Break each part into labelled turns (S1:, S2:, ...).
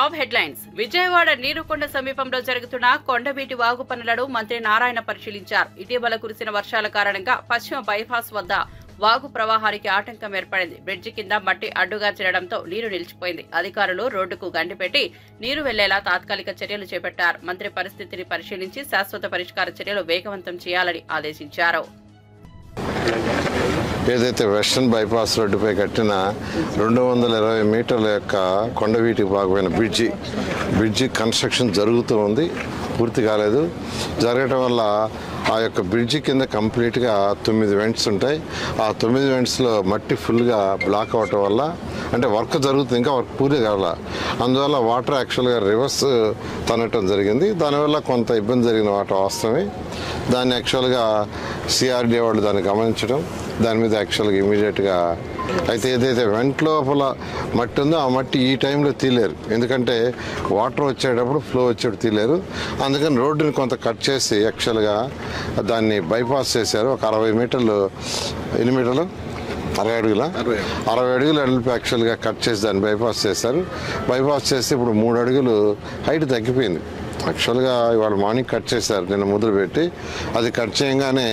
S1: Top headlines. Vijayawada Neerukonda సమీపంలో జరుగుతున్న కొండవీటి వాగు పనులను మంత్రి నారాయణ పరిశీలించారు. ఇటీవల కురిసిన వర్షాల కారణంగా పశ్చిమ బైపాస్ వద్ద వాగు ప్రవాహానికి ఆటంకం ఏర్పడింది. బ్రిడ్జి కింద మట్టి అడ్డుగా చేరడంతో నీరు నిలిచిపోయింది. అధికారులు రోడ్డుకు గండిపెట్టి నీరు వెళ్లేలా తాత్కాలిక చర్యలు చేపట్టారు. మంత్రి పరిస్థితిని పరిశీలించి శాశ్వత పరిష్కార చర్యలు వేగవంతం చేయాలని ఆదేశించారు.
S2: ఏదైతే వెస్టర్న్ బైపాస్ రోడ్డుపై కట్టిన 220 మీటర్ల యొక్క కొండవీటి భాగమైన బ్రిడ్జి కన్స్ట్రక్షన్ జరుగుతూ ఉంది, పూర్తి కాలేదు. జరగటం వల్ల ఆ యొక్క బ్రిడ్జి కింద కంప్లీట్గా 9 వెంట్స్ ఉంటాయి. ఆ 9 వెంట్స్లో మట్టి ఫుల్గా బ్లాక్ అవటం వల్ల, అంటే వర్క్ జరుగుతుంది, ఇంకా వర్క్ పూర్తి కావాల, అందువల్ల వాటర్ యాక్చువల్గా రివర్స్ తనటం జరిగింది. దానివల్ల కొంత ఇబ్బంది జరిగిన వాటర్ వాస్తవమే. దాన్ని యాక్చువల్గా సిఆర్డీ వాళ్ళు దాన్ని గమనించడం, దాని మీద యాక్చువల్గా ఇమీడియట్గా అయితే ఏదైతే వెంట లోపల మట్టి ఉందో ఆ మట్టి ఈ టైంలో తీలేరు, ఎందుకంటే వాటర్ వచ్చేటప్పుడు ఫ్లో వచ్చేటప్పుడు తీలేరు. అందుకని రోడ్డుని కొంత కట్ చేసి యాక్చువల్గా దాన్ని బైపాస్ చేశారు. ఒక 60 మీటర్లు, ఎన్ని మీటర్లు, 60 అడుగులు అడిపి యాక్చువల్గా కట్ చేసి దాన్ని బైపాస్ చేశారు. బైపాస్ చేస్తే ఇప్పుడు 3 అడుగులు హైట్ తగ్గిపోయింది. యాక్చువల్గా ఇవాళ మార్నింగ్ కట్ చేశారు, నిన్న మొదలు పెట్టి. అది కట్ చేయగానే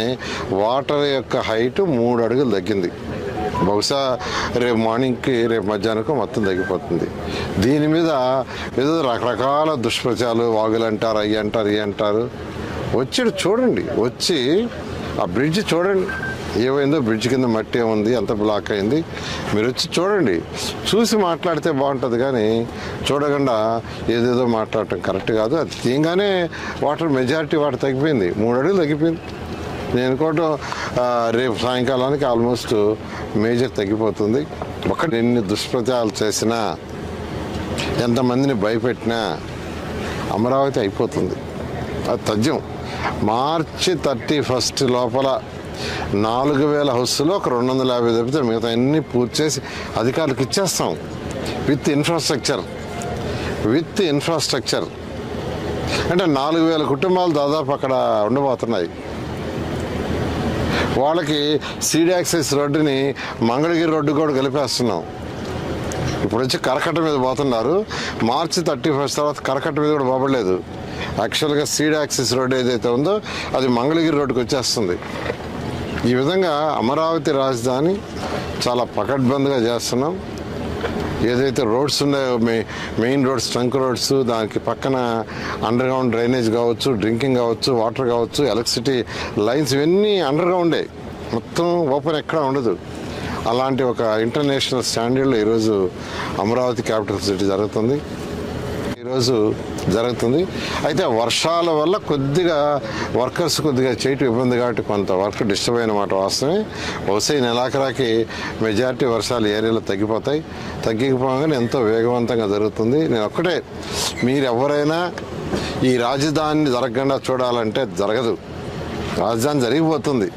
S2: వాటర్ యొక్క హైట్ 3 అడుగులు తగ్గింది. బహుశా రేపు మార్నింగ్కి, రేపు మధ్యాహ్నానికి మొత్తం తగ్గిపోతుంది. దీని మీద ఏదో రకరకాల దుష్ప్రచారాలు, వాగులు అంటారు, అవి అంటారు, ఇవి అంటారు. వచ్చి చూడండి, వచ్చి ఆ బ్రిడ్జ్ చూడండి ఏమైందో, బ్రిడ్జ్ కింద మట్టి ఏముంది, అంత బ్లాక్ అయింది. మీరు వచ్చి చూడండి, చూసి మాట్లాడితే బాగుంటుంది, కానీ చూడకుండా ఏదేదో మాట్లాడటం కరెక్ట్ కాదు. అది తీయగానే వాటర్ మెజారిటీ వాటర్ తగ్గిపోయింది, 3 అడుగులు తగ్గిపోయింది. నేను అనుకోవటం రేపు సాయంకాలానికి ఆల్మోస్ట్ మేజర్ తగ్గిపోతుంది. ఒకటి ఎన్ని దుష్ప్రచారాలు చేసినా, ఎంతమందిని భయపెట్టినా అమరావతి అయిపోతుంది. అది తథ్యం. మార్చి 31 లోపల 4000 హౌస్లో ఒక 250 తప్పితే మిగతా అన్ని పూర్తి చేసి అధికారులకు ఇచ్చేస్తాం. విత్ ఇన్ఫ్రాస్ట్రక్చర్ అంటే 4000 కుటుంబాలు దాదాపు అక్కడ ఉండబోతున్నాయి. వాళ్ళకి సీడ్ యాక్సెస్ రోడ్డుని మంగళగిరి రోడ్డు కూడా కలిపేస్తున్నాం. ఇప్పుడు వచ్చి కరకట్ట మీద పోతున్నారు. మార్చి 31 తర్వాత కరకట్ట మీద కూడా పోబడలేదు. యాక్చువల్గా సీడ్ యాక్సెస్ రోడ్డు ఏదైతే ఉందో అది మంగళగిరి రోడ్డుకి వచ్చేస్తుంది. ఈ విధంగా అమరావతి రాజధాని చాలా పకడ్బందీగా చేస్తున్నాం. ఏదైతే రోడ్స్ ఉన్నాయో, మెయిన్ రోడ్స్, ట్రంక్ రోడ్స్, దానికి పక్కన అండర్ గ్రౌండ్ డ్రైనేజ్ కావచ్చు, డ్రింకింగ్ కావచ్చు, వాటర్ కావచ్చు, ఎలక్ట్రిసిటీ లైన్స్, ఇవన్నీ అండర్ గ్రౌండే, మొత్తం ఓపెన్ ఎక్కడ ఉండదు. అలాంటి ఒక ఇంటర్నేషనల్ స్టాండర్డ్లో ఈరోజు అమరావతి క్యాపిటల్ సిటీ జరుగుతుంది. అయితే వర్షాల వల్ల కొద్దిగా వర్కర్స్ కొద్దిగా చేయటం ఇబ్బంది కాబట్టి కొంత వర్క్ డిస్టర్బ్ అయిన మాట వాస్తవమే. బహుశా ఈ నెలాఖరాకి మెజారిటీ వర్షాలు ఏరియాలో తగ్గిపోగానే ఎంతో వేగవంతంగా జరుగుతుంది. నేను ఒక్కటే, మీరు ఎవరైనా ఈ రాజధానిని జరగకుండా చూడాలంటే జరగదు. రాజధాని జరిగిపోతుంది.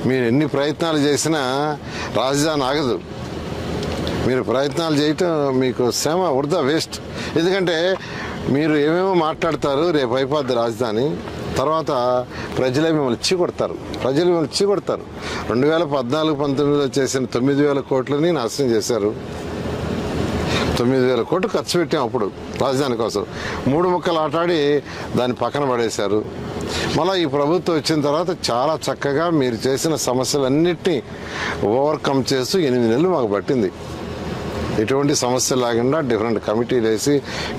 S2: మీరు ఎన్ని ప్రయత్నాలు చేసినా రాజధాని ఆగదు. మీరు ప్రయత్నాలు చేయటం మీకు శ్రమ వృధా, వేస్ట్. ఎందుకంటే మీరు ఏమేమో మాట్లాడతారు, రేపు అయిపోద్ది రాజధాని, తర్వాత ప్రజలే మిమ్మల్ని చీకొడతారు. 2014-19లో చేసిన 9000 కోట్లని నాశనం చేశారు. 9000 కోట్లు ఖర్చు పెట్టాం అప్పుడు రాజధాని కోసం. 3 ముక్కలు ఆటాడి దాన్ని పక్కన పడేశారు. మళ్ళీ ఈ ప్రభుత్వం వచ్చిన తర్వాత చాలా చక్కగా మీరు చేసిన సమస్యలన్నిటినీ ఓవర్కమ్ చేస్తూ 8 నెలలు మాకు పట్టింది. ఎటువంటి సమస్య లేకుండా డిఫరెంట్ కమిటీలు వేసి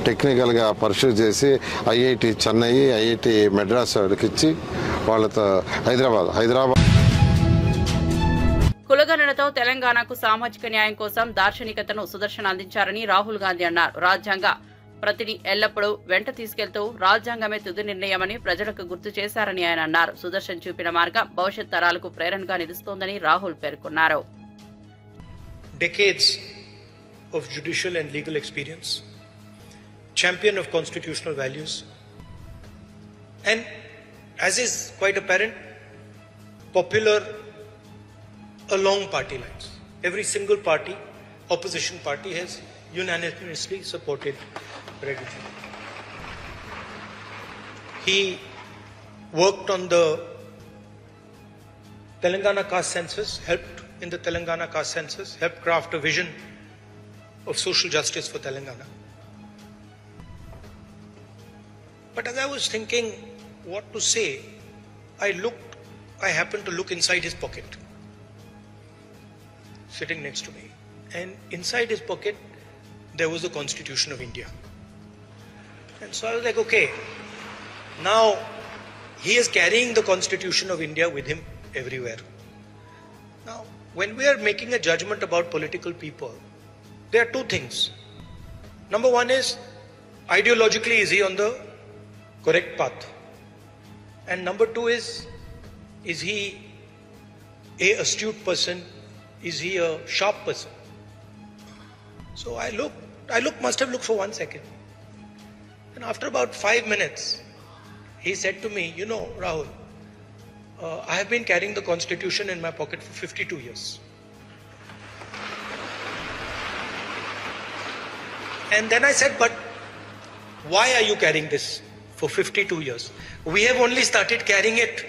S2: టెక్నికల్గా పరిశీలి చేసి ఐఐటి చెన్నై, ఐఐటి మెడ్రాస్ వాళ్ళకి ఇచ్చి వాళ్ళతో హైదరాబాద్
S1: కులగణనతో తెలంగాణకు సామాజిక న్యాయం కోసం దార్శనికతను సుదర్శన్ అందించారని రాహుల్ గాంధీ అన్నారు. రాజ్యాంగ ప్రతిని ఎల్లప్పుడూ వెంట తీసుకెళ్తూ రాజ్యాంగమే తుది నిర్ణయమని ప్రజలకు గుర్తు చేశారని ఆయన అన్నారు. సుదర్శన్ చూపిన మార్గం భవిష్యత్ తరాలకు ప్రేరణగా నిలుస్తోందని రాహుల్ పేర్కొన్నారు.
S3: Of judicial and legal experience, champion of constitutional values, and as is quite apparent, popular along party lines. Every single party, opposition party, has unanimously supported Reddy. He worked on the Telangana caste census, helped in the Telangana caste census, helped craft a vision of social justice for Telangana. But as I was thinking what to say, I happened to look inside his pocket, sitting next to me. And inside his pocket, there was the Constitution of India. And so I was like, okay, now he is carrying the Constitution of India with him everywhere. Now, when we are making a judgment about political people, there are two things. Number one is, ideologically, is he on the correct path? And number two is he a astute person? Is he a sharp person? So I must have looked for 1 second. And after about 5 minutes, he said to me, you know, Rahul, I have been carrying the Constitution in my pocket for 52 years. And then I said, but why are you carrying this for 52 years? We have only started carrying it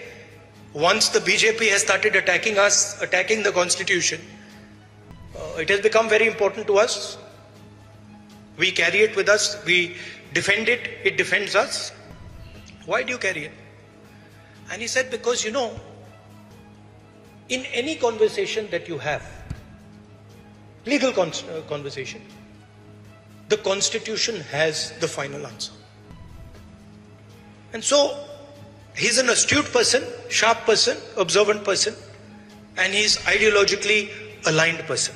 S3: once the BJP has started attacking us, attacking the Constitution. It has become very important to us. We carry it with us. We defend it. It defends us. Why do you carry it? And he said, because, you know, in any conversation that you have, legal conversation, the Constitution has the final answer. And so, he's an astute person, sharp person, observant person, and he's ideologically aligned person.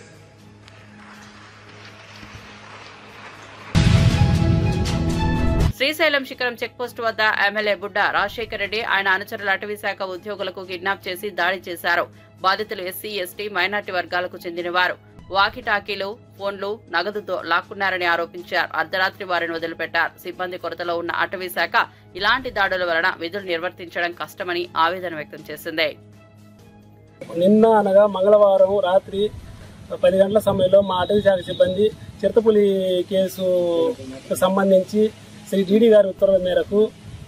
S1: Srisailam శిఖరం checkpost వద్ద MLA బుడ్డ రాజశేఖర రెడ్డి ఆయన అనుచరుల అటవీ శాఖ ఉద్యోగులకు kidnap చేసి దాడి చేశారు. బాధితులు ఎస్సీ, ఎస్టీ, మైనార్టీ వర్గాలకు చెందినవారు. వాకిటాకీలు, ఫోన్లు, నగదుతో లాక్కున్నారని ఆరోపించారు. అర్ధరాత్రి వారిని వదిలిపెట్టారు. సిబ్బంది కొరతలో ఉన్న అటవీ శాఖ ఇలాంటి దాడుల వలన విధులు నిర్వర్తించడం కష్టమని ఆవేదన వ్యక్తం చేసింది.
S4: నిన్న అనగా మంగళవారం రాత్రి 10 గంటల సమయంలో మా అటవీ శాఖ సిబ్బంది చిరుతపులి కేసుకు సంబంధించి శ్రీ డిడి గారి ఉత్తర్వుల మేరకు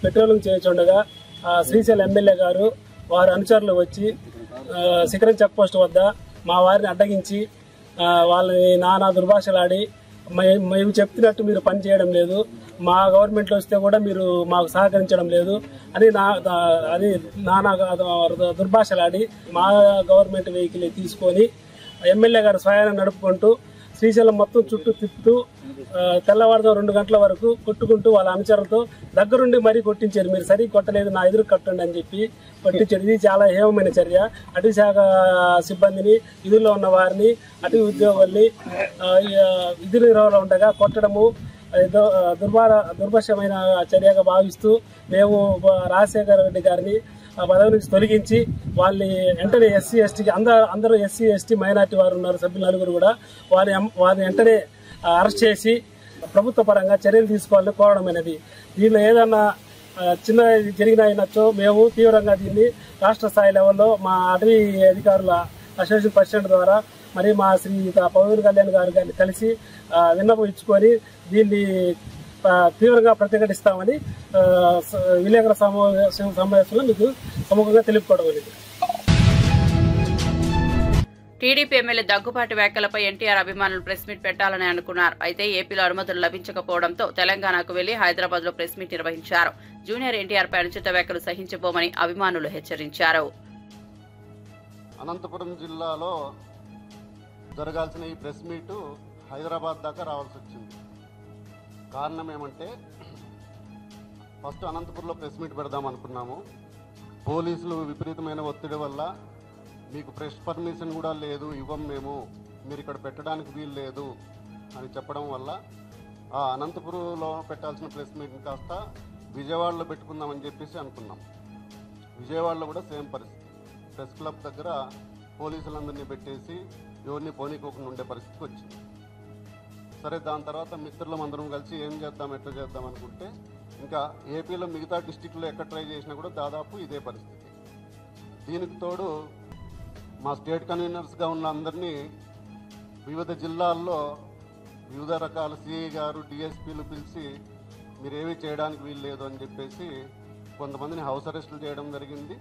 S4: పెట్రోలింగ్ చేయుచుండగా శ్రీశైలం ఎమ్మెల్యే గారు వారి అనుచరులు వచ్చి శిఖరం చెక్ పోస్ట్ వద్ద మా వారిని అడ్డగించి వాళ్ళని నానా దుర్భాషలాడి మేము చెప్తున్నట్టు మీరు పని చేయడం లేదు, మా గవర్నమెంట్లో వస్తే కూడా మీరు మాకు సహకరించడం లేదు అని నానా దుర్భాషలాడి మా గవర్నమెంట్ వెహికల్ తీసుకొని ఎమ్మెల్యే గారు స్వయాన్ని నడుపుకుంటూ శ్రీశైలం మొత్తం చుట్టూ తిప్పుతూ తెల్లవారుజాము 2 గంటల వరకు కొట్టుకుంటూ వాళ్ళ అనుచరులతో దగ్గరుండి మరీ కొట్టించారు. మీరు సరిగ్గా కొట్టలేదు, నా ఎదురు కట్టండి అని చెప్పి కొట్టించారు. ఇది చాలా హేమమైన చర్య. అటవీ శాఖ సిబ్బందిని, విధుల్లో ఉన్న వారిని, అటవీ ఉద్యోగుల్ని విధి నిర్వహణలో ఉండగా కొట్టడము దుర్భాషమైన చర్యగా భావిస్తూ మేము రాజశేఖర రెడ్డి గారిని పదవి నుంచి తొలగించి వాళ్ళని వెంటనే ఎస్సీ, ఎస్టీకి అందరూ ఎస్సీ, ఎస్టీ, మైనార్టీ వారు ఉన్నారు సభ్యులు 4 కూడా వారిని వెంటనే అరెస్ట్ చేసి ప్రభుత్వ పరంగా చర్యలు తీసుకోవాలని కోరడం అనేది. దీనిలో ఏదన్నా చిన్న జరిగినచో మేము తీవ్రంగా దీన్ని రాష్ట్ర స్థాయి లెవెల్లో మా అటవీ అధికారుల అసోసియేషన్ ప్రెసిడెంట్ ద్వారా మరి మా శ్రీ పవన్ కళ్యాణ్ గారిని కలిసి విన్నపం ఇచ్చుకొని దీన్ని తీవ్రంగా ప్రతిఘటిస్తామని విలేకరుల సమావేశంలో మీకు సముఖంగా తెలుపుకోవడం అనేది.
S1: టీడీపీ ఎమ్మెల్యే దగ్గుబాటి వ్యాఖ్యలపై ఎన్టీఆర్ అభిమానులు ప్రెస్ మీట్ పెట్టాలని అనుకున్నారు. అయితే ఏపీలో అనుమతులు లభించకపోవడంతో తెలంగాణకు వెళ్లి హైదరాబాద్ లో ప్రెస్ మీట్ నిర్వహించారు. జూనియర్ ఎన్టీఆర్ పై అనుచిత వ్యాఖ్యలు సహించబోమని అభిమానులు హెచ్చరించారు.
S5: అనంతపురం జిల్లాలో జరగాల్సిన ఈ ప్రెస్ మీటు హైదరాబాద్ దాకా రావాల్సి వచ్చింది. కారణం ఏమంటే, ఫస్ట్ అనంతపురంలో ప్రెస్ మీట్ పెడదాం అనుకున్నాము. పోలీసులు విపరీతమైన ఒత్తిడి వల్ల మీకు ప్రెస్ పర్మిషన్ కూడా లేదు, ఇవ్వం మేము, మీరు ఇక్కడ పెట్టడానికి వీలు లేదు అని చెప్పడం వల్ల ఆ అనంతపురంలో పెట్టాల్సిన ప్రెస్ మీట్ని కాస్త విజయవాడలో పెట్టుకుందామని చెప్పేసి అనుకున్నాం. విజయవాడలో కూడా సేమ్ పరిస్థితి. ప్రెస్ క్లబ్ దగ్గర పోలీసులందరినీ పెట్టేసి ఎవరిని పోనీకోకుండా ఉండే పరిస్థితికి వచ్చింది. సరే, దాని తర్వాత మిత్రులం అందరం కలిసి ఏం చేద్దాం, ఎట్లా చేద్దాం అనుకుంటే ఇంకా ఏపీలో మిగతా డిస్టిక్లో ఎక్కడ ట్రై చేసినా కూడా దాదాపు ఇదే పరిస్థితి. దీనికి తోడు మా స్టేట్ కన్వీనర్స్గా ఉన్న అందరినీ వివిధ జిల్లాల్లో వివిధ రకాల సిఐ గారు, డిఎస్పీలు పిలిచి మీరేమీ చేయడానికి వీలు లేదు అని చెప్పేసి కొంతమందిని హౌస్ అరెస్టులు చేయడం జరిగింది.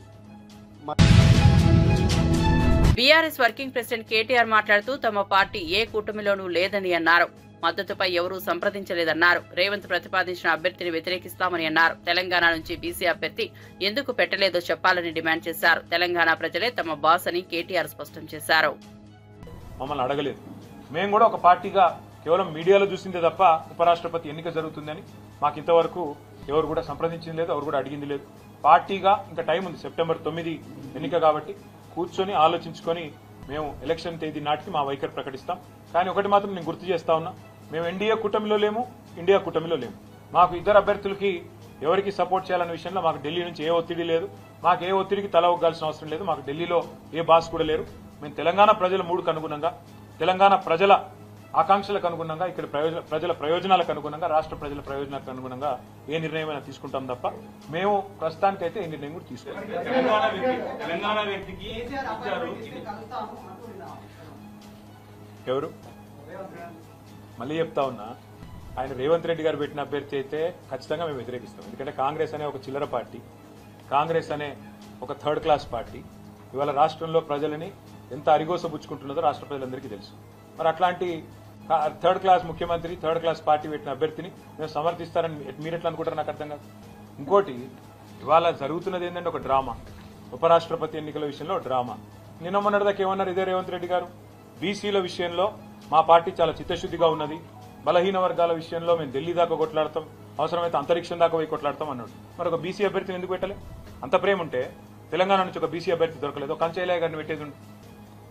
S1: బీఆర్ఎస్ వర్కింగ్ ప్రెసిడెంట్ కేటీఆర్ మాట్లాడుతూ తమ పార్టీ ఏ కూటమిలోనూ లేదని అన్నారు. మద్దతుపై ఎవరూ సంప్రదించలేదన్నారు. రేవంత్ ప్రతిపాదించిన అభ్యర్థిని వ్యతిరేకిస్తామని అన్నారు. తెలంగాణ నుంచి బీసీ అభ్యర్థి ఎందుకు పెట్టలేదో చెప్పాలని డిమాండ్ చేశారు. తెలంగాణ ప్రజలే తమ బాస్ అని కేటీఆర్ స్పష్టం చేశారు.
S6: మమ్మల్ని అడగలేదు. మేము కూడా ఒక పార్టీగా కేవలం మీడియాలో చూసిందే తప్ప ఉపరాష్ట్రపతి ఎన్నిక జరుగుతుందని మాకు ఇంతవరకు ఎవరు కూడా సంప్రదించింది లేదు, ఎవరు కూడా అడిగింది లేదు. పార్టీగా ఇంకా టైం ఉంది, సెప్టెంబర్ 9 ఎన్నిక కాబట్టి కూర్చొని ఆలోచించుకొని మేము ఎలక్షన్ తేదీ నాటికి మా వైఖరి ప్రకటిస్తాం. కానీ ఒకటి మాత్రం నేను గుర్తు చేస్తా ఉన్నా, మేము ఎన్డీఏ కూటమిలో లేము, ఇండియా కూటమిలో లేము. మాకు ఇద్దరు అభ్యర్థులకి ఎవరికి సపోర్ట్ చేయాలనే విషయంలో మాకు ఢిల్లీ నుంచి ఏ ఒత్తిడి లేదు, మాకు ఏ ఒత్తిడికి తల ఒగ్గాల్సిన అవసరం లేదు. మాకు ఢిల్లీలో ఏ బాస్ కూడా లేరు. మేము తెలంగాణ ప్రజల మూడుకు అనుగుణంగా, తెలంగాణ ప్రజల ఆకాంక్షలకు అనుగుణంగా, ఇక్కడ ప్రజల ప్రయోజనాలకు అనుగుణంగా, రాష్ట్ర ప్రజల ప్రయోజనాలకు అనుగుణంగా ఏ నిర్ణయమైనా తీసుకుంటాం తప్ప మేము ప్రస్తుతానికైతే ఏ నిర్ణయం కూడా తీసుకోవాలి. ఎవరు మళ్ళీ చెప్తా ఉన్నా, ఆయన రేవంత్ రెడ్డి గారు పెట్టిన అభ్యర్థి అయితే ఖచ్చితంగా మేము వ్యతిరేకిస్తాం. ఎందుకంటే కాంగ్రెస్ అనే ఒక చిల్లర పార్టీ, కాంగ్రెస్ అనే ఒక థర్డ్ క్లాస్ పార్టీ ఇవాళ రాష్ట్రంలో ప్రజలని ఎంత అరిగోసబుచ్చుకుంటున్నదో రాష్ట్ర ప్రజలందరికీ తెలుసు. మరి అట్లాంటి థర్డ్ క్లాస్ ముఖ్యమంత్రి, థర్డ్ క్లాస్ పార్టీ పెట్టిన అభ్యర్థిని మేము సమర్థిస్తారని మీరు ఎట్లా అనుకుంటారు? నాకు అర్థం కాదు. ఇంకోటి, ఇవాళ జరుగుతున్నది ఏంటంటే ఒక డ్రామా, ఉపరాష్ట్రపతి ఎన్నికల విషయంలో డ్రామా. నిన్న మొన్నటిదాకా ఏమన్నారు ఇదే రేవంత్ రెడ్డి గారు, బీసీల విషయంలో మా పార్టీ చాలా చిత్తశుద్ధిగా ఉన్నది, బలహీన వర్గాల విషయంలో మేము ఢిల్లీ దాకా కొట్లాడతాం, అవసరమైతే అంతరిక్షం దాకా పోయి కొట్లాడతాం అన్నాడు. మరి ఒక బీసీ అభ్యర్థిని ఎందుకు పెట్టలే? అంత ప్రేమ ఉంటే తెలంగాణ నుంచి ఒక బీసీ అభ్యర్థి దొరకలేదు, కంచయ్య గారిని పెట్టేది ఉండే.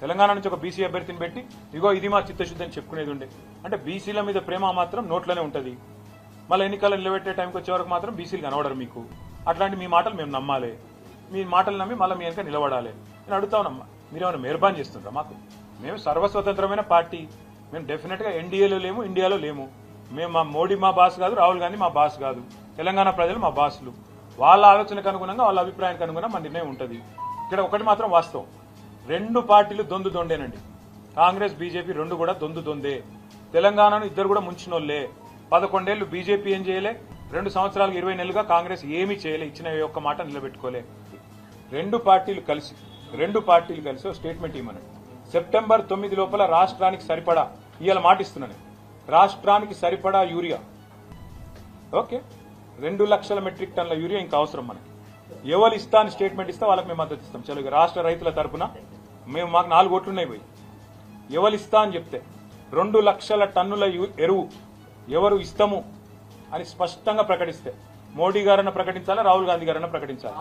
S6: తెలంగాణ నుంచి ఒక బీసీ అభ్యర్థిని పెట్టి ఇగో ఇది మా చిత్తశుద్ధి అని చెప్పుకునేది ఉండే. అంటే బీసీల మీద ప్రేమ మాత్రం నోట్లోనే ఉంటుంది. మళ్ళీ ఎన్నికలు నిలబెట్టే టైంకి వచ్చే వరకు మాత్రం బీసీలు కనబడరు మీకు. అట్లాంటి మీ మాటలు మేము నమ్మాలి, మీ మాటలు నమ్మి మళ్ళీ మీ వెనక నిలబడాలి. నేను అడుగుతానమ్మా, మీరేమైనా మెహర్బాన్ చేస్తుంటారా? మాకు మేము సర్వస్వతంత్రమైన పార్టీ, మేము డెఫినెట్గా ఎన్డీఏలో లేము, ఇండియాలో లేము. మేము మా మోడీ మా బాస్ కాదు, రాహుల్ గాంధీ మా బాస్ కాదు, తెలంగాణ ప్రజలు మా బాసులు. వాళ్ళ ఆలోచనకు అనుగుణంగా, వాళ్ళ అభిప్రాయానికి అనుగుణంగా మా నిర్ణయం ఉంటుంది. ఇక్కడ ఒకటి మాత్రం వాస్తవం, రెండు పార్టీలు దొందు దొండేనండి. కాంగ్రెస్ బీజేపీ రెండు కూడా దొందు దొందే. తెలంగాణను ఇద్దరు కూడా ముంచినోళ్లే. 11 ఏళ్లు బీజేపీ ఏం చేయలే, 2 సంవత్సరాలకు 20 నెలలుగా కాంగ్రెస్ ఏమీ చేయలే, ఇచ్చిన ఒక్క మాట నిలబెట్టుకోలే. రెండు పార్టీలు కలిసి స్టేట్మెంట్ ఇవ్వమని, సెప్టెంబర్ 9 లోపల రాష్ట్రానికి సరిపడా, ఇవాళ మాట ఇస్తున్నాను, రాష్ట్రానికి సరిపడా యూరియా, ఓకే 2 లక్షల మెట్రిక్ టన్నుల యూరియా ఇంకా అవసరం మనకి. ఎవరు ఇస్తా అని స్టేట్మెంట్ ఇస్తే వాళ్ళకి మేము మద్దతు ఇస్తాం. చలో రాష్ట్ర రైతుల తరఫున మేము, మాకు 4 ఓట్లున్నాయి పోయి, ఎవరు ఇస్తా అని చెప్తే 2 లక్షల టన్నుల ఎరువు ఎవరు ఇస్తాము అని స్పష్టంగా ప్రకటిస్తే, మోడీ గారన్న ప్రకటించాలా, రాహుల్ గాంధీ గారన్న ప్రకటించాలి,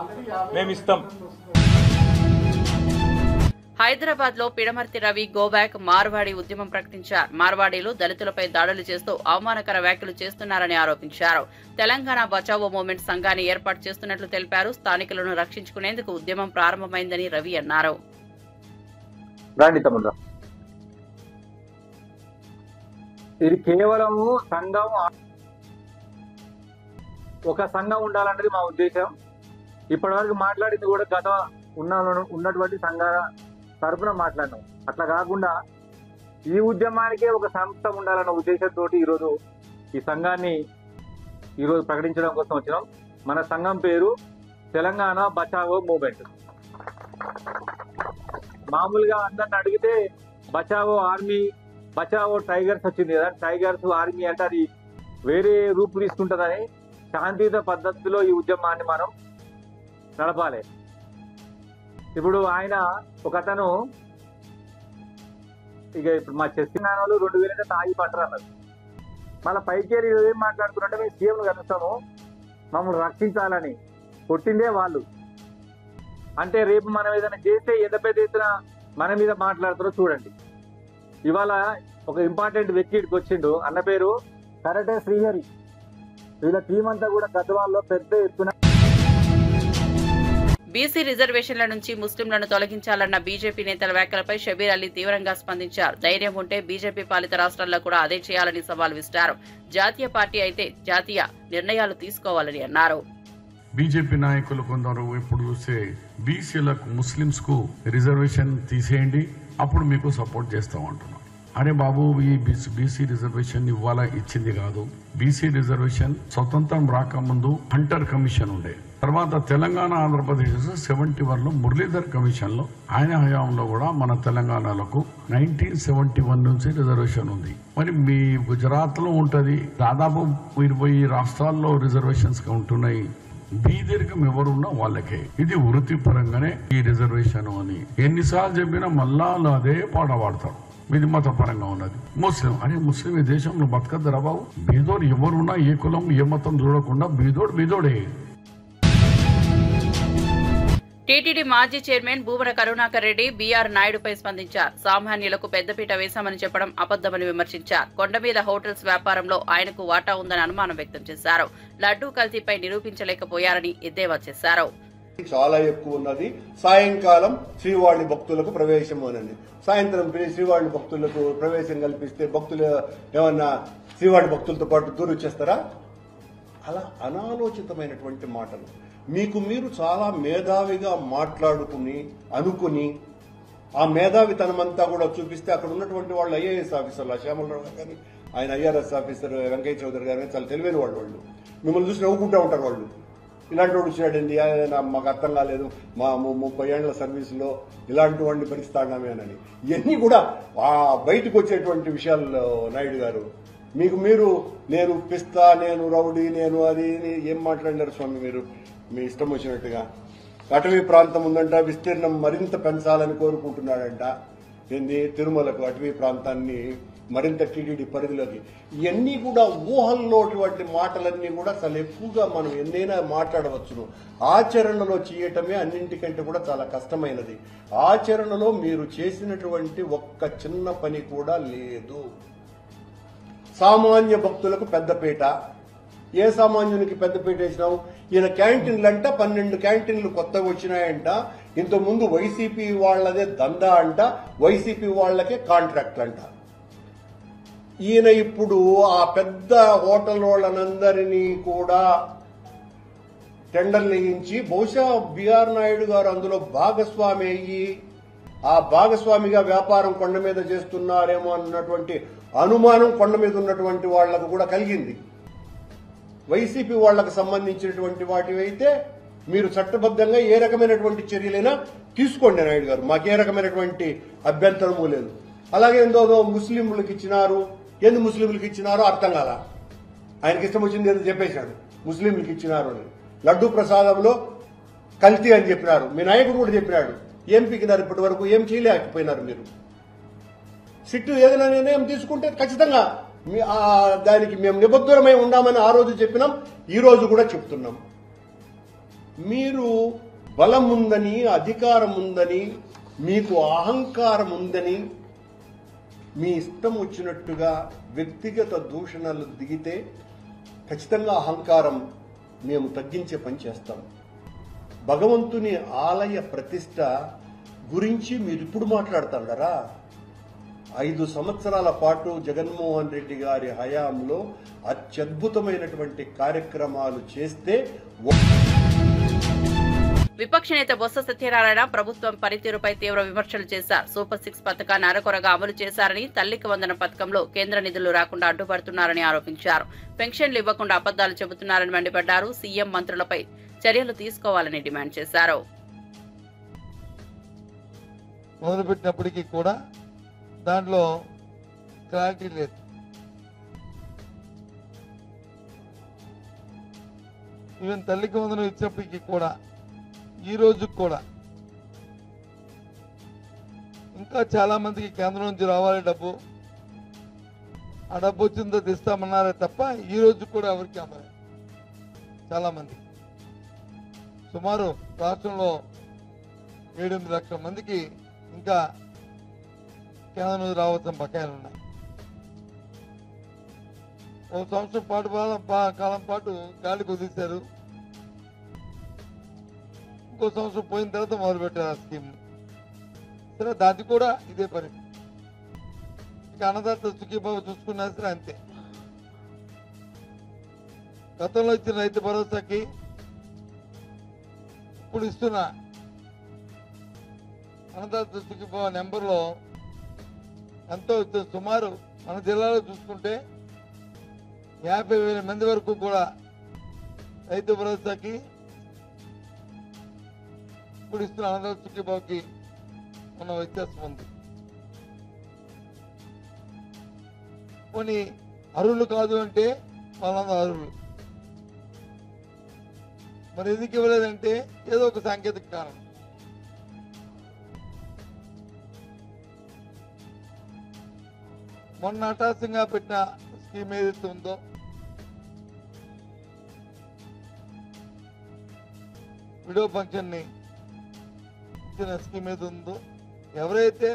S6: మేము ఇస్తాం.
S1: హైదరాబాద్ లో పిడమర్తి రవి గోబ్యాక్ మార్వాడి ఉద్యమం ప్రకటించారు. మార్వాడీలు దళితులపై దాడులు చేస్తూ అవమానకర వ్యాఖ్యలు చేస్తున్నారని ఆరోపించారు. తెలంగాణ బచావో మూవ్మెంట్ సంఘాన్ని ఏర్పాటు చేస్తున్నట్లు తెలిపారు. స్థానికులను రక్షించుకునేందుకు ఉద్యమం ప్రారంభమైందని రవి అన్నారు.
S7: ఇది కేవలం సంఘం, ఒక సంఘం ఉండాలన్నది మా ఉద్దేశం. ఇప్పటివరకు మాట్లాడింది కూడా గత ఉన్నటువంటి సంఘాల తరఫున మాట్లాడినాం. అట్లా కాకుండా ఈ ఉద్యమానికే ఒక సంస్థ ఉండాలన్న ఉద్దేశంతో ఈరోజు ఈ సంఘాన్ని ఈరోజు ప్రకటించడం కోసం వచ్చినాం. మన సంఘం పేరు తెలంగాణ బచావో మూవ్మెంట్. మామూలుగా అందరిని అడిగితే బచావో ఆర్మీ, బచావో టైగర్స్ వచ్చింది కదా, టైగర్స్ ఆర్మీ అంటే అది వేరే రూపు తీసుకుంటుందని శాంతియుత పద్ధతిలో ఈ ఉద్యమాన్ని మనం నడపాలి. ఇప్పుడు ఆయన ఒక అతను ఇప్పుడు మా తెలంగాణలో 2000 తాగి పట్టరు అన్నారు. మళ్ళీ పైకేరి ఏం మాట్లాడుతున్నట్టే మేము సీఎంను కలుస్తాము, మమ్మల్ని రక్షించాలని. కొట్టిందే వాళ్ళు. అంటే రేపు మనం ఏదైనా చేస్తే ఎంత పెద్ద ఎత్తున మన మీద మాట్లాడుతారో చూడండి. ఇవాళ ఒక ఇంపార్టెంట్ వ్యక్తి ఇక్కడికి వచ్చిండు, అన్న పేరు కరటే శ్రీహరి. వీళ్ళ టీం అంతా కూడా గద్వాల్లో పెద్ద ఎత్తున
S1: బీసీ రిజర్వేషన్ల నుంచి ముస్లింలను తొలగించాలన్న బీజేపీ నేతల వ్యాఖ్యలపై షబీర్ అలీ తీవ్రంగా స్పందించారు. ధైర్యం ఉంటే బీజేపీ పాలిత రాష్ట్రాల్లో కూడా అదే చేయాలని సవాల్ విసిరారు. జాతీయ పార్టీ అయితే జాతీయ నిర్ణయాలు తీసుకోవాలని అన్నారు.
S8: బీజేపీ నాయకులు కొందరు ఇప్పుడు చూస్తే బీసీలకు, ముస్లింస్ కు రిజర్వేషన్ తీసేయండి, అప్పుడు మీకు సపోర్ట్ చేస్తాం అంటున్నారు. అరే బాబు, ఈ బీసీ రిజర్వేషన్ ఇవ్వాలా ఇచ్చింది కాదు. బీసీ రిజర్వేషన్ స్వతంత్రం రాకముందు హంటర్ కమిషన్ ఉండే, తర్వాత తెలంగాణ ఆంధ్రప్రదేశ్ 71లో మురళీధర్ కమిషన్లో ఆయన హయాంలో కూడా మన తెలంగాణలకు 1971 నుంచి రిజర్వేషన్ ఉంది. మరి మీ గుజరాత్లో ఉంటుంది, దాదాపు 20 రాష్ట్రాల్లో రిజర్వేషన్స్ ఉంటున్నాయి. బీదరికం ఎవరున్నా వాళ్ళకే. ఇది వృత్తిపరంగానే ఈ రిజర్వేషన్ అని ఎన్నిసార్లు చెప్పినా మళ్ళా అదే పాట పాడతారు. ఇది మతపరంగా ఉన్నది. ముస్లిం ఈ దేశంలో బతకద్దురా బాబు. బీదోడు ఎవరున్నా, ఏ కులం ఏ మతం చూడకుండా బీదోడే.
S1: టీటీడీ మాజీ చైర్మన్ భూమన కరుణాకర్ రెడ్డి బీఆర్ నాయుడుపై స్పందించారు. సామాన్యులకు పెద్దపీట వేశామని చెప్పడం అబద్దమని విమర్శించారు. కొండ మీద హోటల్స్ వ్యాపారంలో ఆయనకు వాటా ఉందని అనుమానం వ్యక్తం చేశారు. లడ్డూ కల్తీపై నిరూపించలేకపోయారని ఎద్దేవా చేశారు.
S9: చాలా ఎక్కువ ఉన్నది. సాయంకాలం శ్రీవాణి భక్తులకు ప్రవేశం అనండి. సాయంత్రం శ్రీవాణి భక్తులకు ప్రవేశం కల్పిస్తే భక్తులు ఏమన్నా శ్రీవాణి భక్తులతో పాటు దూరం చేస్తారా? అలా అనాలోచితమైనటువంటి మాటలు. మీకు మీరు చాలా మేధావిగా మాట్లాడుకుని అనుకుని ఆ మేధావితనమంతా కూడా చూపిస్తే అక్కడ ఉన్నటువంటి వాళ్ళు ఐఏఎస్ ఆఫీసర్లు శ్యామలరావు గారు కానీ ఆయన ఐఆర్ఎస్ ఆఫీసర్ వెంకయ్య చౌదరి గారు చాలా తెలివైన వాళ్ళు మిమ్మల్ని చూసి నవ్వుకుంటూ ఉంటారు. వాళ్ళు ఇలాంటి వాడు వచ్చాడండి, మాకు అర్థం కాలేదు, మా 30 ఏళ్ల సర్వీసులో ఇలాంటి వాడిని భరిస్తాడామేనని. ఇవన్నీ కూడా బయటకు వచ్చేటువంటి విషయాలు. నాయుడు గారు మీకు మీరు నేను పిస్తా, నేను రౌడీ, నేను అది ఏం మాట్లాడినారు స్వామి మీరు మీ ఇష్టం వచ్చినట్టుగా. అటవీ ప్రాంతం ఉందంట, విస్తీర్ణం మరింత పెంచాలని కోరుకుంటున్నాడంట. ఏంది తిరుమలకు అటవీ ప్రాంతాన్ని మరింత టీటీడీ పరిధిలోకి. ఇవన్నీ కూడా ఊహల్లోటువంటి మాటలన్నీ కూడా చాలా ఎక్కువగా మనం ఎన్నైనా మాట్లాడవచ్చును. ఆచరణలో చేయటమే అన్నింటికంటే కూడా చాలా కష్టమైనది. ఆచరణలో మీరు చేసినటువంటి ఒక్క చిన్న పని కూడా లేదు. సామాన్య భక్తులకు పెద్దపీట. ఏ సామాన్యునికి పెద్దపీట వేసినావు? ఈయన క్యాంటీన్లంట 12 క్యాంటీన్లు కొత్తగా వచ్చినాయంట. ఇంతకుముందు వైసీపీ వాళ్లదే దందా అంట, వైసీపీ వాళ్లకే కాంట్రాక్ట్ అంట. ఈయన ఇప్పుడు ఆ పెద్ద హోటల్ వాళ్ళనందరినీ కూడా టెండర్లు వేయించి బహుశా బీఆర్ నాయుడు గారు అందులో భాగస్వామి అయ్యి ఆ భాగస్వామిగా వ్యాపారం కొండ మీద చేస్తున్నారేమో అన్నటువంటి అనుమానం కొండ మీద ఉన్నటువంటి వాళ్లకు కూడా కలిగింది. వైసీపీ వాళ్లకు సంబంధించినటువంటి వాటివైతే మీరు చట్టబద్ధంగా ఏ రకమైనటువంటి చర్యలైనా తీసుకోండి నాయుడు గారు, మాకే రకమైనటువంటి అభ్యంతరమూ లేదు. అలాగే ఏందో ముస్లింలకు ఇచ్చినారు, ఎందుకు ముస్లింలకు ఇచ్చినారో అర్థం కాల. ఆయనకి ఇష్టం వచ్చింది ఏదో చెప్పేశాడు, ముస్లింలకు ఇచ్చినారు అని. లడ్డూ ప్రసాదంలో కల్తీ అని చెప్పినారు, మీ నాయకుడు కూడా చెప్పినాడు. ఏం పీకినారు ఇప్పటి వరకు? ఏం చేయలేకపోయినారు మీరు. సిట్టు ఏదైనా నిర్ణయం తీసుకుంటే ఖచ్చితంగా దానికి మేము నిబద్ధులమై ఉండామని ఆ రోజు చెప్పినాం, ఈ రోజు కూడా చెప్తున్నాం. మీరు బలం ఉందని, అధికారం ఉందని, మీకు అహంకారం ఉందని మీ ఇష్టం వచ్చినట్టుగా వ్యక్తిగత దూషణలు దిగితే ఖచ్చితంగా అహంకారం మేము తగ్గించే పని చేస్తాం. భగవంతుని ఆలయ ప్రతిష్ట గురించి మీరు ఇప్పుడు మాట్లాడుతున్నారా? 5 సంవత్సరాల పాటు జగన్మోహన్ రెడ్డి గారి హయాంలో అత్యద్భుతమైనటువంటి కార్యక్రమాలు చేస్తే
S1: విపక్ష నేత బొత్స సత్యనారాయణ ప్రభుత్వం పనితీరుపై తీవ్ర విమర్శలు చేశారు. సూపర్ 6 పథకాన్ని అరకొరగా అమలు చేశారని, తల్లికి వందన పథకంలో కేంద్ర నిధులు రాకుండా అడ్డుపడుతున్నారని ఆరోపించారు. పెన్షన్లు ఇవ్వకుండా అబద్దాలు చెబుతున్నారని మండిపడ్డారు. సీఎం మంత్రులపై చర్యలు తీసుకోవాలని డిమాండ్ చేశారు.
S10: మొదలుపెట్టినప్పటికీ కూడా దాంట్లో క్లారిటీ లేదు. ఈవెన్ తల్లికి వందనం ఇచ్చినప్పటికీ కూడా ఈ రోజు కూడా ఇంకా చాలా మందికి కేంద్రం నుంచి రావాలి డబ్బు. ఆ డబ్బు వచ్చిందో తెస్తామన్నారే తప్ప ఈ రోజు కూడా ఎవరికి అమ్మలేదు. చాలా మంది, సుమారు రాష్ట్రంలో 7-8 లక్షల మందికి ఇంకా కేంద్రం నుంచి రావాల్సిన బకాయిలు ఉన్నాయి. ఒక సంవత్సరం పాటు కాలం పాటు గాలి కుదిశారు. ఇంకో సంవత్సరం పోయిన తర్వాత మొదలుపెట్టారు ఆ స్కీమ్. సరే, దాన్ని కూడా ఇదే పని. ఇక అన్నదాత సుఖీభావ చూసుకున్నా సరే అంతే. గతంలో ఇచ్చిన రైతు భరోసాకి ఇప్పుడు ఇస్తున్న అన్నదాత సుఖీభావ నెంబర్లో ఎంతో సుమారు మన జిల్లాలో చూసుకుంటే 50,000 మంది వరకు కూడా రైతు భరోసాకి ఇప్పుడు ఇస్తున్న అన్నదాత సుఖీభావకి ఉన్న వ్యత్యాసం ఉంది. కొన్ని అర్హులు కాదు అంటే వాళ్ళందరూ అర్హులు. మరి ఎందుకు ఇవ్వలేదంటే ఏదో ఒక సాంకేతిక కారణం. మొన్న హఠాత్తుగా పెట్టిన స్కీమ్ ఏదైతే ఉందో విడో ఫంక్షన్ ని ఇచ్చిన స్కీమ్ ఏది ఉందో, ఎవరైతే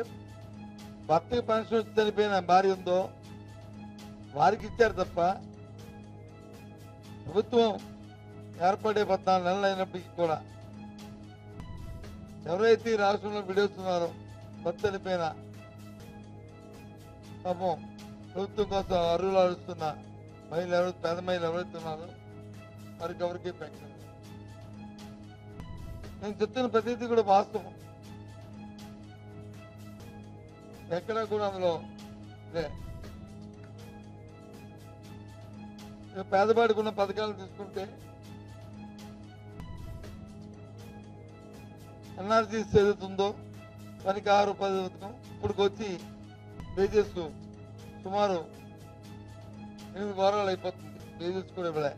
S10: భర్తకి పెన్షన్ వచ్చి చనిపోయిన భార్య ఉందో వారికి ఇచ్చారు తప్ప ప్రభుత్వం ఏర్పడే 14 నెలలు అయినప్పటికీ కూడా ఎవరైతే ఈ రాష్ట్రంలో విడేస్తున్నారో భర్త చనిపోయిన పాపం ప్రభుత్వం కోసం అర్హులు అరుస్తున్న మహిళలు ఎవరు, పేద మహిళలు ఎవరైతే ఉన్నారో వారికి ఎవరికి పెన్షన్. నేను చెప్తున్న ప్రతిదీ కూడా వాస్తవం, ఎక్కడా కూడా అందులో పేదవాడికి ఉన్న పథకాలను తీసుకుంటే ఎన్ఆర్జీ ఏదైతుందో పనికి 6 పథకం ఇప్పటికి వచ్చి పేజెస్ సుమారు 8 వారాలు అయిపోతుంది. పేజెస్ కూడా ఇవ్వలే.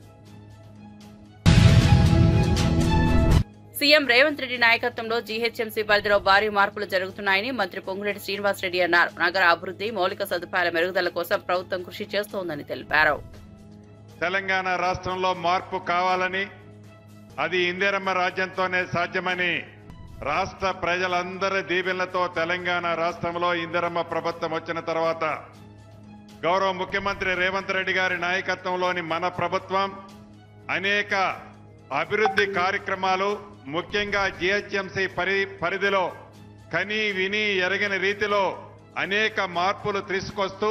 S1: సీఎం రేవంత్ రెడ్డి నాయకత్వంలో జీహెచ్ఎంసీ పరిధిలో భారీ మార్పులు జరుగుతున్నాయని మంత్రి పొంగులేటి శ్రీనివాసరెడ్డి అన్నారు. నగర అభివృద్ధి, మౌలిక సదుపాయాల మెరుగుదల కోసం ప్రభుత్వం కృషి చేస్తోందని తెలిపారు.
S11: తెలంగాణ రాష్ట్రంలో మార్పు కావాలని, అది ఇందిరమ్మ రాజ్యంతోనే సాధ్యమని రాష్ట్ర ప్రజలందరి దీవెనలతో తెలంగాణ రాష్ట్రంలో ఇందిరమ్మ ప్రభుత్వం వచ్చిన తర్వాత గౌరవ ముఖ్యమంత్రి రేవంత్ రెడ్డి గారి నాయకత్వంలోని మన ప్రభుత్వం అనేక అభివృద్ధి కార్యక్రమాలు, ముఖ్యంగా జీహెచ్ఎంసీ పరిధిలో కని విని ఎరగని రీతిలో అనేక మార్పులు తీసుకొస్తూ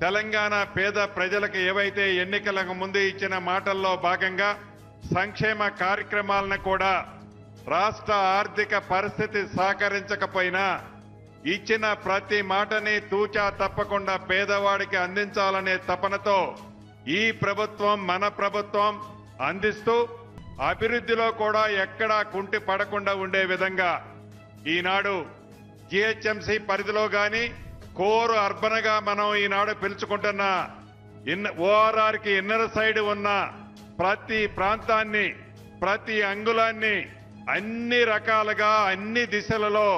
S11: తెలంగాణ పేద ప్రజలకు ఏవైతే ఎన్నికలకు ముందు ఇచ్చిన మాటల్లో భాగంగా సంక్షేమ కార్యక్రమాలను కూడా రాష్ట్ర ఆర్థిక పరిస్థితి సహకరించకపోయినా ఇచ్చిన ప్రతి మాటని తూచా తప్పకుండా పేదవాడికి అందించాలనే తపనతో ఈ ప్రభుత్వం, మన ప్రభుత్వం అందిస్తూ అభివృద్ధిలో కూడా ఎక్కడా కుంటి పడకుండా ఉండే విధంగా ఈనాడు జీహెచ్ఎంసీ పరిధిలో గాని కోర్ అర్బన్ గా మనం ఈనాడు పిలుచుకుంటున్న ఓఆర్ఆర్ కి ఇన్నర్ సైడ్ ఉన్న ప్రతి ప్రాంతాన్ని, ప్రతి అంగుళాన్ని అన్ని రకాలుగా అన్ని దిశలలో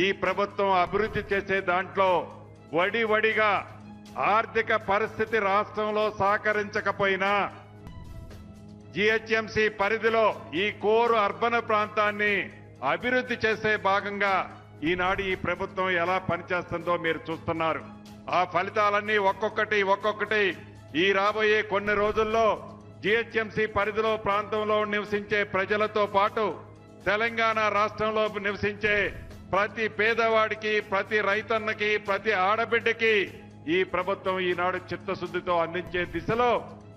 S11: ఈ ప్రభుత్వం అభివృద్ధి చేసే దాంట్లో వడివడిగా ఆర్థిక పరిస్థితి రాష్ట్రంలో సహకరించకపోయినా జీహెచ్ఎంసీ పరిధిలో ఈ కోర్ అర్బన్ ప్రాంతాన్ని అభివృద్ధి చేసే భాగంగా ఈనాడు ఈ ప్రభుత్వం ఎలా పనిచేస్తుందో మీరు చూస్తున్నారు. ఆ ఫలితాలన్నీ ఒక్కొక్కటి ఈ రాబోయే కొన్ని రోజుల్లో జీహెచ్ఎంసీ పరిధిలో ప్రాంతంలో నివసించే ప్రజలతో పాటు తెలంగాణ రాష్ట్రంలో నివసించే ప్రతి పేదవాడికి, ప్రతి రైతన్నకి, ప్రతి ఆడబిడ్డకి ఈ ప్రభుత్వం ఈనాడు చిత్తశుద్ధితో అందించే దిశలో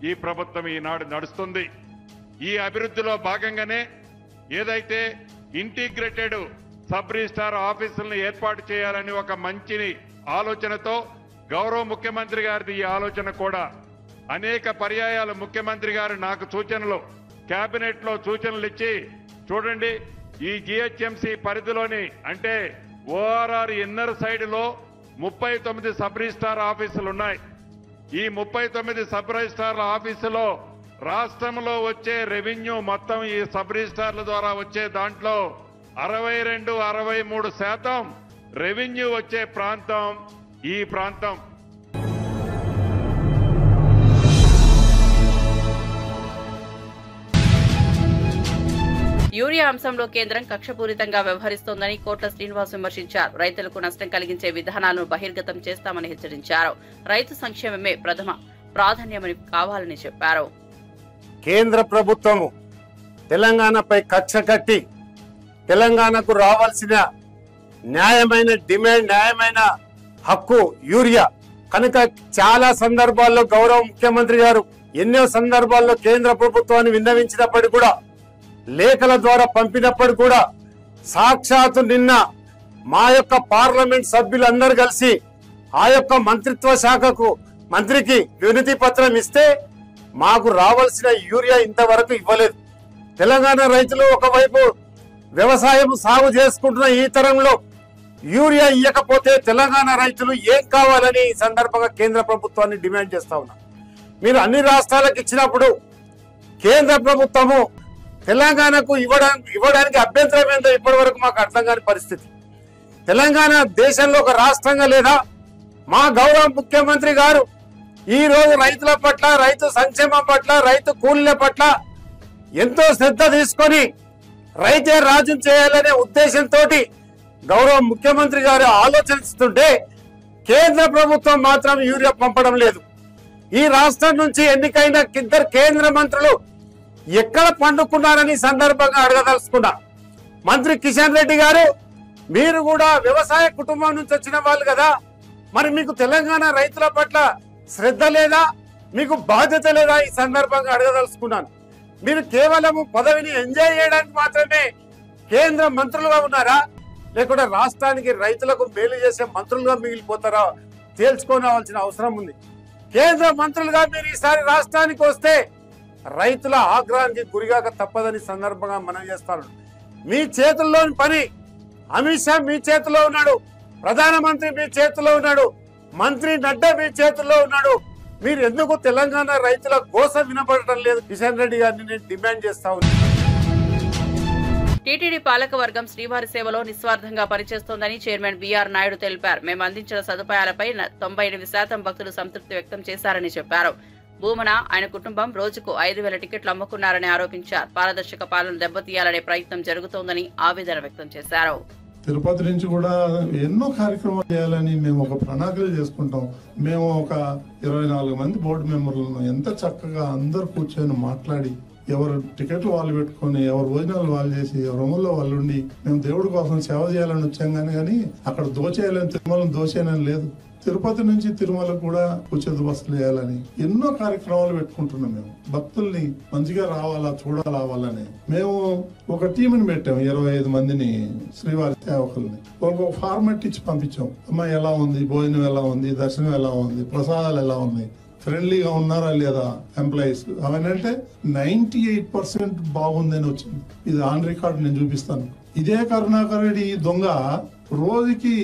S11: ఈ ప్రభుత్వం ఈనాడు నడుస్తుంది. ఈ అభివృద్ధిలో భాగంగానే ఏదైతే ఇంటిగ్రేటెడ్ సబ్ రిజిస్ట్రార్ ఆఫీసులను ఏర్పాటు చేయాలని ఒక మంచి ఆలోచనతో గౌరవ ముఖ్యమంత్రి గారిది ఈ ఆలోచన కూడా అనేక పర్యాయాలు ముఖ్యమంత్రి గారు నాకు సూచనలు, కేబినెట్ లో సూచనలు ఇచ్చి చూడండి ఈ జీహెచ్ఎంసీ పరిధిలోని అంటే ఓఆర్ఆర్ ఇన్నర్ సైడ్ లో 39 సబ్ రిజిస్ట్రార్ ఆఫీసులు ఉన్నాయి. ఈ 39 సబ్ రిజిస్ట్రార్ల ఆఫీసులో రాష్ట్రంలో వచ్చే రెవెన్యూ మొత్తం ఈ సబ్ రిజిస్ట్రార్ల ద్వారా వచ్చే దాంట్లో 62-63% రెవెన్యూ వచ్చే ప్రాంతం ఈ ప్రాంతం.
S1: యూరియా అంశంలో కేంద్రం కక్షపూరితంగా వ్యవహరిస్తోందని కోట్ల శ్రీనివాస్ విమర్శించారు. రైతులకు నష్టం కలిగించే విధానాలను బహిర్గతం చేస్తామని హెచ్చరించారు. రైతు సంక్షేమమే ప్రథమ ప్రాధాన్యమని కావాలని చెప్పారు.
S12: కేంద్ర ప్రభుత్వము తెలంగాణపై కక్ష కట్టి తెలంగాణకు రావాల్సిన న్యాయమైన డిమాండ్, న్యాయమైన హక్కు యూరియా కనుక చాలా సందర్భాల్లో గౌరవ ముఖ్యమంత్రి గారు ఎన్నో సందర్భాల్లో కేంద్ర ప్రభుత్వాన్ని విన్నవించినప్పటికీ కూడా, లేఖల ద్వారా పంపినప్పుడు కూడా సాక్షాత్తు నిన్న మా యొక్క పార్లమెంట్ సభ్యులందరూ కలిసి ఆ యొక్క మంత్రిత్వ శాఖకు మంత్రికి వినతి పత్రం ఇస్తే మాకు రావాల్సిన యూరియా ఇంతవరకు ఇవ్వలేదు. తెలంగాణ రైతులు ఒకవైపు వ్యవసాయం సాగు చేసుకుంటున్న ఈ తరంలో యూరియా ఇవ్వకపోతే తెలంగాణ రైతులు ఏం కావాలని ఈ సందర్భంగా కేంద్ర ప్రభుత్వాన్ని డిమాండ్ చేస్తా ఉన్నా. మీరు అన్ని రాష్ట్రాలకు ఇచ్చినప్పుడు కేంద్ర ప్రభుత్వము తెలంగాణకు ఇవ్వడానికి అభ్యంతరం ఏందో ఇప్పటి వరకు మాకు అర్థం కాని పరిస్థితి. తెలంగాణ దేశంలో ఒక రాష్ట్రంగా లేదా? మా గౌరవ ముఖ్యమంత్రి గారు ఈ రోజు రైతుల పట్ల, రైతు సంక్షేమం పట్ల, రైతు కూలీల పట్ల ఎంతో శ్రద్ధ తీసుకొని రైతే రాజ్యం చేయాలనే ఉద్దేశంతో గౌరవ ముఖ్యమంత్రి గారు ఆలోచిస్తుంటే కేంద్ర ప్రభుత్వం మాత్రం యూరియా పంపడం లేదు. ఈ రాష్ట్రం నుంచి ఎన్నికైన ఇద్దరు కేంద్ర మంత్రులు ఎక్కడ పండుకున్నారని సందర్భంగా అడగదలుచుకున్నా. మంత్రి కిషన్ రెడ్డి గారు, మీరు కూడా వ్యవసాయ కుటుంబం నుంచి వచ్చిన వాళ్ళు కదా, మరి మీకు తెలంగాణ రైతుల పట్ల శ్రద్ధ లేదా, మీకు బాధ్యత లేదా? ఈ సందర్భంగా అడగదలుచుకున్నాను. మీరు కేవలం పదవిని ఎంజాయ్ చేయడానికి మాత్రమే కేంద్ర మంత్రులుగా ఉన్నారా, లేకుంటే రాష్ట్రానికి రైతులకు మేలు చేసే మంత్రులుగా మిగిలిపోతారా తేల్చుకోవాల్సిన అవసరం ఉంది. కేంద్ర మంత్రులుగా మీరు ఈసారి రాష్ట్రానికి వస్తే రైతుల ఆగ్రహానికి గురిగాక తప్పదని సందర్భంగా మనం చేస్తాను. మీ చేతుల్లోని పని, అమిత్ షా మీ చేతిలో ఉన్నాడు, ప్రధానమంత్రి మీ చేతిలో ఉన్నాడు, మంత్రి నడ్డా మీ చేతుల్లో ఉన్నాడు. మీరు ఎందుకు తెలంగాణ రైతుల కోసం వినపడటం లేదు? కిషన్ రెడ్డి గారిని నేను డిమాండ్ చేస్తా ఉన్నాను.
S1: టీటీడీ పాలకవర్గం శ్రీవారి సేవలో నిస్వార్థంగా పనిచేస్తోందని చైర్మన్ బీఆర్ నాయుడు తెలిపారు. మేము అందించిన సదుపాయాలపై 98% భక్తులు సంతృప్తి వ్యక్తం చేశారని చెప్పారు. భూమన, ఆయన కుటుంబం రోజుకు 5,000 టికెట్లు అమ్ముకున్నారని ఆరోపించారు. పారదర్శక పాలన దెబ్బతీయాలనే ప్రయత్నం జరుగుతోందని ఆవేదన వ్యక్తం చేశారు.
S13: తిరుపతి నుంచి కూడా ఎన్నో కార్యక్రమాలు చేయాలని మేము ఒక ప్రణాళికలు చేసుకుంటాం. మేము ఒక 24 మంది బోర్డు మెంబర్లను ఎంత చక్కగా అందరు కూర్చొని మాట్లాడి, ఎవరు టికెట్లు వాళ్ళు పెట్టుకొని, ఎవరు భోజనాలు వాళ్ళు చేసి, ఎవరు రూముల్లో వాళ్ళు ఉండి, మేము దేవుడి కోసం సేవ చేయాలని వచ్చాం కానీ అక్కడ దోచేయాలని, తిరుమలను దోచేయాలని లేదు. తిరుపతి నుంచి తిరుమలకు కూడా ఉచిత బస్సులు వేయాలని ఎన్నో కార్యక్రమాలు పెట్టుకుంటున్నాం. మేము భక్తుల్ని మంచిగా రావాలా, చూడాలని మేము ఒక టీంని పెట్టాం. 25 మందిని శ్రీవారి సేవకుల్ని ఒక ఫార్మాట్ ఇచ్చి పంపించాం. అమ్మా ఎలా ఉంది, భోజనం ఎలా ఉంది, దర్శనం ఎలా ఉంది, ప్రసాదాలు ఎలా ఉంది, ఫ్రెండ్లీగా ఉన్నారా లేదా ఎంప్లాయీస్, అవన్నీ 98% బాగుందని వచ్చింది. ఇది ఆన్ రికార్డ్ నేను చూపిస్తాను. ఇదే కరుణాకర్ రెడ్డి దొంగ రోజుకి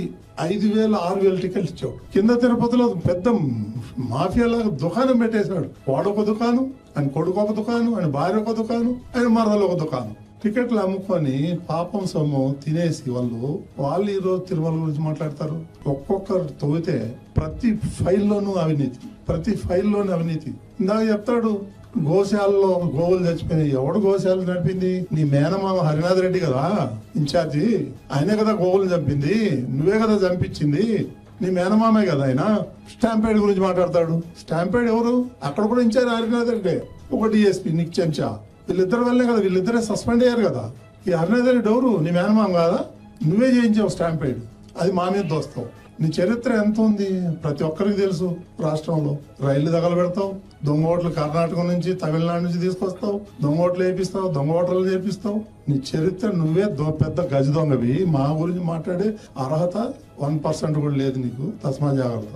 S13: 5,000, 6,000 టికెట్లు ఇచ్చాడు. కింద తిరుపతిలో పెద్ద మాఫియాలాగా దుకాణం పెట్టేశాడు. వాడొక దుకాణం, ఆయన కొడుకు ఒక దుకాణం, ఆయన భార్య ఒక దుకాణం, ఆయన మరదలు ఒక దుకాణం. టికెట్లు అమ్ముకొని పాపం సొమ్ము తినేసి వాళ్ళు ఈ రోజు తిరుమల గురించి మాట్లాడతారు. ఒక్కొక్కరు తవ్వితే ప్రతి ఫైల్లోనూ అవినీతి, ప్రతి ఫైల్లోనూ అవినీతి. ఇందాక చెప్తాడు గోశాలలో గోవులు చచ్చిపోయినాయి. ఎవడు గోశాల నడిపింది? నీ మేనమామ హరినాథ్ రెడ్డి కదా ఇన్ఛార్జి, ఆయనే కదా గోవులు చంపింది, నువ్వే కదా చంపించింది, నీ మేనమామే కదా ఆయన. స్టాంపేడ్ గురించి మాట్లాడతాడు. స్టాంపేడ్ ఎవరు? అక్కడ కూడా ఇన్ఛార్జ్ హరినాథ్ రెడ్డి, ఒక డిఎస్పీ నిక్ చెంచా. వీళ్ళిద్దరు వల్లే కదా, వీళ్ళిద్దరే సస్పెండ్ అయ్యారు కదా. ఈ హరినాథ్ రెడ్డి ఎవరు? నీ మేనమామ కాదా? నువ్వే చేయించావు స్టాంపేడ్, అది మా మీద దోస్తావు. నీ చరిత్ర ఎంత ఉంది ప్రతి ఒక్కరికి తెలుసు. రాష్ట్రంలో రైళ్లు తగలబెడతావు, దొంగ ఓట్లు కర్ణాటక నుంచి, తమిళనాడు నుంచి తీసుకొస్తావు, దొంగ ఓట్లు వేపిస్తావు, దొంగ ఓటర్లు చేపిస్తావు. నీ చరిత్ర నువ్వే పెద్ద గజ దొంగవి. మా గురించి మాట్లాడే అర్హత 1% కూడా లేదు నీకు. తస్మా జాగ్రత్త.